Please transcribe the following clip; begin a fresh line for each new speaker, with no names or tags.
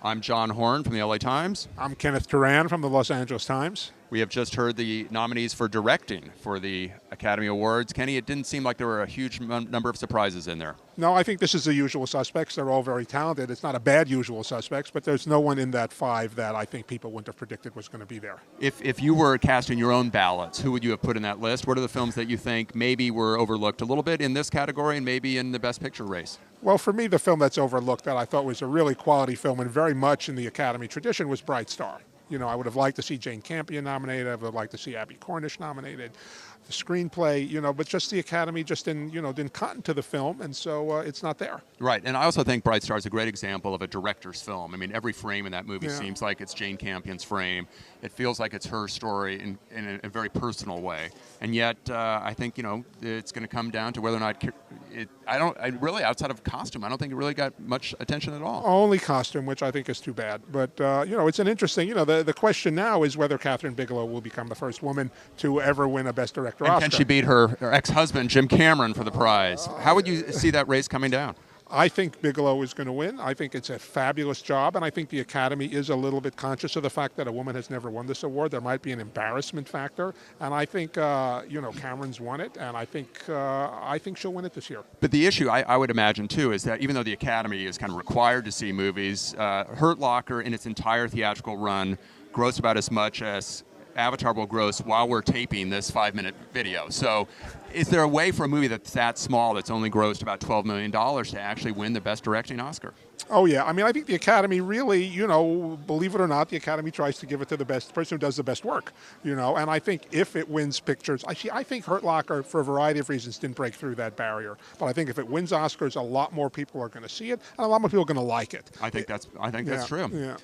I'm John Horn from the LA Times.
I'm Kenneth Turan from the Los Angeles Times.
We have just heard the nominees for directing for the Academy Awards. Kenny, it didn't seem like there were a huge number of surprises in there.
No, I think this is the usual suspects. They're all very talented. It's not a bad usual suspects, but there's no one in that five that I think people wouldn't have predicted was going to be there.
If you were casting your own ballots, who would you have put in that list? What are the films that you think maybe were overlooked a little bit in this category and maybe in the Best Picture race?
Well, for me, the film that's overlooked that I thought was a really quality film and very much in the Academy tradition was Bright Star. You know, I would have liked to see Jane Campion nominated. I would have liked to see Abby Cornish nominated. The screenplay, you know, but just the Academy just didn't cotton to the film, and so it's not there.
Right, and I also think Bright Star is a great example of a director's film. I mean, every frame in that movie
Yeah.
seems like it's Jane Campion's frame. It feels like it's her story in a very personal way, and yet I think it's going to come down to whether or not I really outside of costume, I don't think it really got much attention at all.
Only costume, which I think is too bad. But it's an interesting. The question now is whether Catherine Bigelow will become the first woman to ever win a Best Director
And
Oscar.
can she beat her ex-husband, Jim Cameron, for the prize? How would you see that race coming down?
I think Bigelow is going to win. I think it's a fabulous job, and I think the Academy is a little bit conscious of the fact that a woman has never won this award. There might be an embarrassment factor, and I think Cameron's won it, and I think she'll win it this year.
But the issue, I would imagine, too, is that even though the Academy is kind of required to see movies, Hurt Locker in its entire theatrical run grossed about as much as Avatar will gross while we're taping this 5-minute video. So is there a way for a movie that's that small, that's only grossed about $12 million, to actually win the Best Directing Oscar?
Oh, yeah. I mean, I think the Academy really, believe it or not, the Academy tries to give it to the person who does the best work, and I think if it wins pictures, I think Hurt Locker, for a variety of reasons, didn't break through that barrier. But I think if it wins Oscars, a lot more people are going to see it, and a lot more people are going to like it.
I think that's true.
Yeah.